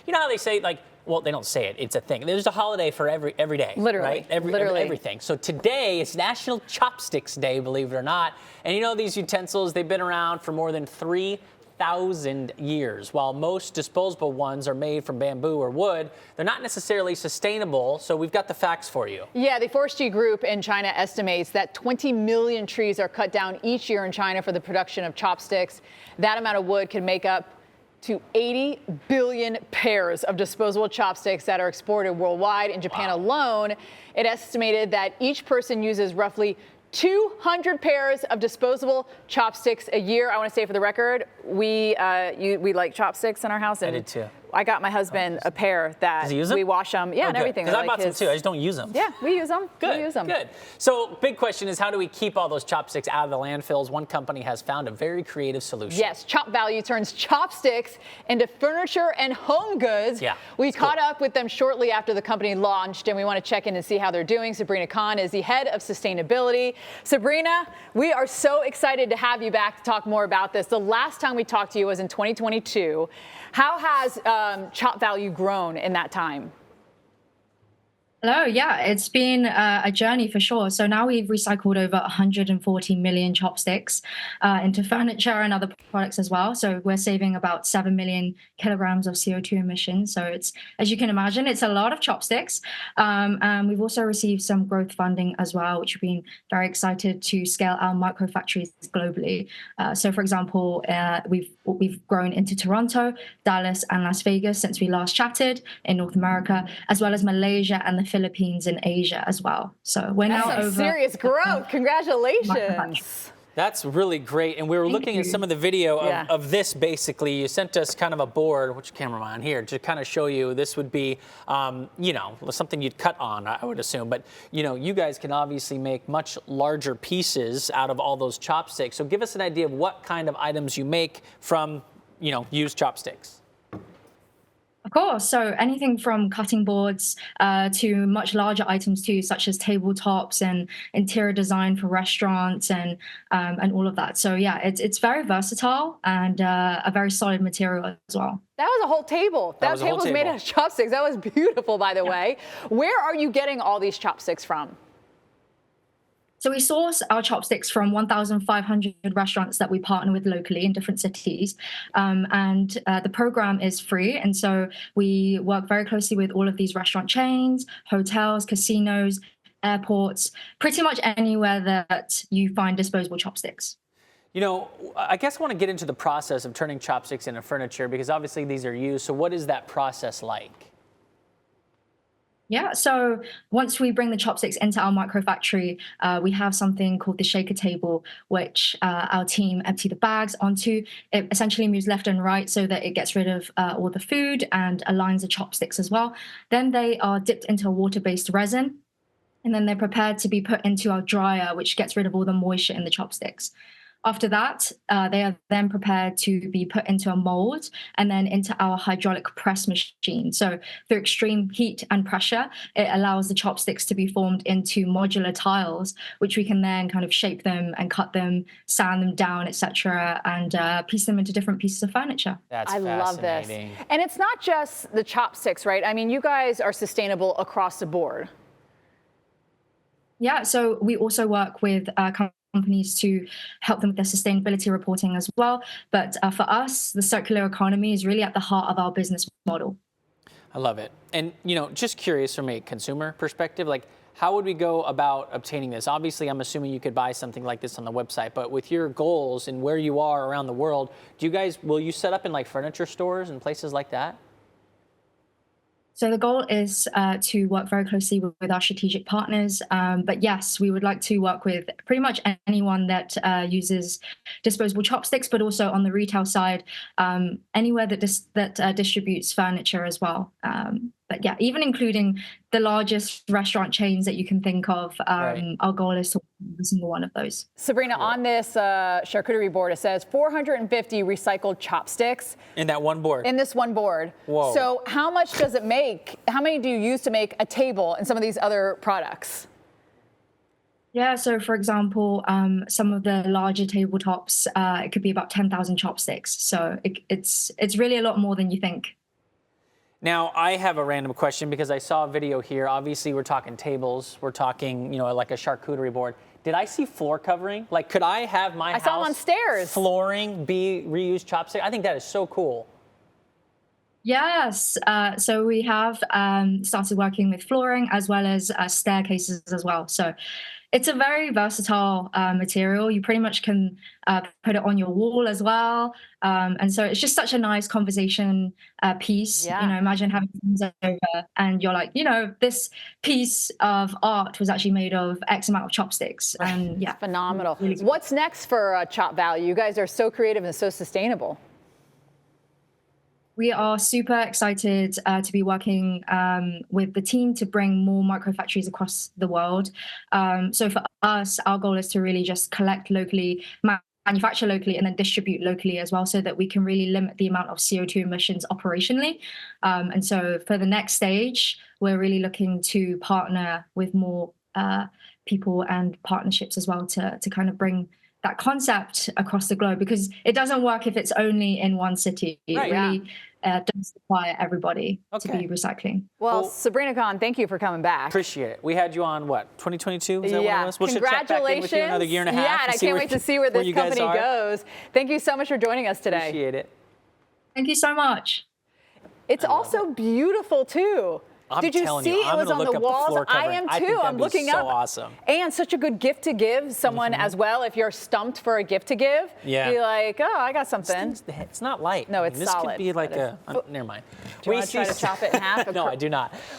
you know how they say, like, well, they don't say it, it's a thing. There's a holiday for every day. Literally. Right? Literally. Everything. So today is National Chopsticks Day, believe it or not. And you know, these utensils, they've been around for more than 3,000 years. While most disposable ones are made from bamboo or wood, they're not necessarily sustainable. So we've got the facts for you. Yeah, the Forestry Group in China estimates that 20 million trees are cut down each year in China for the production of chopsticks. That amount of wood can make up to 80 billion pairs of disposable chopsticks that are exported worldwide. In Japan alone, it estimated that each person uses roughly 200 pairs of disposable chopsticks a year. I want to say for the record, we like chopsticks in our house. And I did too. I got my husband a pair that Does he use them? we wash them. Yeah, and everything. Because I bought some too. I just don't use them. Yeah, we use them. Good. We use them. Good. So big question is, how do we keep all those chopsticks out of the landfills? One company has found a very creative solution. Yes, ChopValue turns chopsticks into furniture and home goods. Yeah, we caught up with them shortly after the company launched, and we want to check in and see how they're doing. Sabrina Khan is the head of sustainability. Sabrina, we are so excited to have you back to talk more about this. The last time we talked to you was in 2022. How has ChopValue grown in that time? Hello, yeah, it's been a journey for sure. So now we've recycled over 140 million chopsticks into furniture and other products as well. So we're saving about 7 million kilograms of CO2 emissions. So it's, as you can imagine, it's a lot of chopsticks. And we've also received some growth funding as well, which we've been very excited to scale our micro factories globally. So for example, we've grown into Toronto, Dallas, and Las Vegas since we last chatted in North America, as well as Malaysia and the Philippines and Asia as well. So we're now over serious growth. Congratulations. That's really great. And we were looking at some of the video of this. Basically, you sent us kind of a board, which camera am I on here, to kind of show you this would be, you know, something you'd cut on, I would assume. But, you know, you guys can obviously make much larger pieces out of all those chopsticks. So give us an idea of what kind of items you make from, you know, used chopsticks. Of course. So anything from cutting boards to much larger items too, such as tabletops and interior design for restaurants and all of that. So yeah, it's very versatile and a very solid material as well. That was a whole table. That table was made out of chopsticks. That was beautiful, by the way. Where are you getting all these chopsticks from? So we source our chopsticks from 1,500 restaurants that we partner with locally in different cities. And the program is free. And so we work very closely with all of these restaurant chains, hotels, casinos, airports, pretty much anywhere that you find disposable chopsticks. You know, I guess I want to get into the process of turning chopsticks into furniture, because obviously these are used. So what is that process like? Yeah, so once we bring the chopsticks into our micro factory, we have something called the shaker table, which our team empty the bags onto. It essentially moves left and right so that it gets rid of all the food and aligns the chopsticks as well. Then they are dipped into a water-based resin, and then they're prepared to be put into our dryer, which gets rid of all the moisture in the chopsticks. After that, they are then prepared to be put into a mold and then into our hydraulic press machine. So through extreme heat and pressure, it allows the chopsticks to be formed into modular tiles, which we can then kind of shape them and cut them, sand them down, etc., and piece them into different pieces of furniture. That's I love this. And it's not just the chopsticks, right? I mean, you guys are sustainable across the board. Yeah, so we also work with companies to help them with their sustainability reporting as well. But for us, the circular economy is really at the heart of our business model. I love it. And, you know, just curious from a consumer perspective, like, how would we go about obtaining this? Obviously, I'm assuming you could buy something like this on the website, but with your goals and where you are around the world, will you set up in like furniture stores and places like that? So the goal is to work very closely with our strategic partners. But yes, we would like to work with pretty much anyone that uses disposable chopsticks, but also on the retail side, anywhere that distributes furniture as well. But yeah, even including the largest restaurant chains that you can think of, right. Our goal is to work with every single one of those. Sabrina, on this charcuterie board, it says 450 recycled chopsticks. In that one board? In this one board. Whoa. So how much does it make? How many do you use to make a table and some of these other products? Yeah, so for example, some of the larger tabletops, it could be about 10,000 chopsticks. So it's really a lot more than you think. Now, I have a random question because I saw a video here. Obviously, we're talking tables. We're talking, like a charcuterie board. Did I see floor covering? Like, could I have my house saw them on stairs. Flooring be reused chopstick? I think that is so cool. Yes, so we have started working with flooring as well as staircases as well. So it's a very versatile material. You pretty much can put it on your wall as well. And so it's just such a nice conversation piece. Yeah. Imagine having friends over and you're like, this piece of art was actually made of X amount of chopsticks. And yeah. Phenomenal. Really cool. What's next for ChopValue? You guys are so creative and so sustainable. We are super excited to be working with the team to bring more microfactories across the world. So for us, our goal is to really just collect locally, manufacture locally, and then distribute locally as well, so that we can really limit the amount of CO2 emissions operationally. And so for the next stage, we're really looking to partner with more people and partnerships as well to kind of bring that concept across the globe, because it doesn't work if it's only in one city. Right, it really does require everybody to be recycling. Well, Sabrina Khan, thank you for coming back. Appreciate it. We had you on, 2022? Is that what it was? We'll Congratulations. check back in with you another year and a half. Yeah, and I can't wait to see where this company goes. Thank you so much for joining us today. Appreciate it. Thank you so much. It's also beautiful, too. Did you see it was on the walls? I am too. I'm looking up. Awesome. And such a good gift to give someone as well. If you're stumped for a gift to give, be like, oh, I got something. It's not light. No, it's this solid. Could be like never mind. Do you want to try to chop it in half? No, I do not.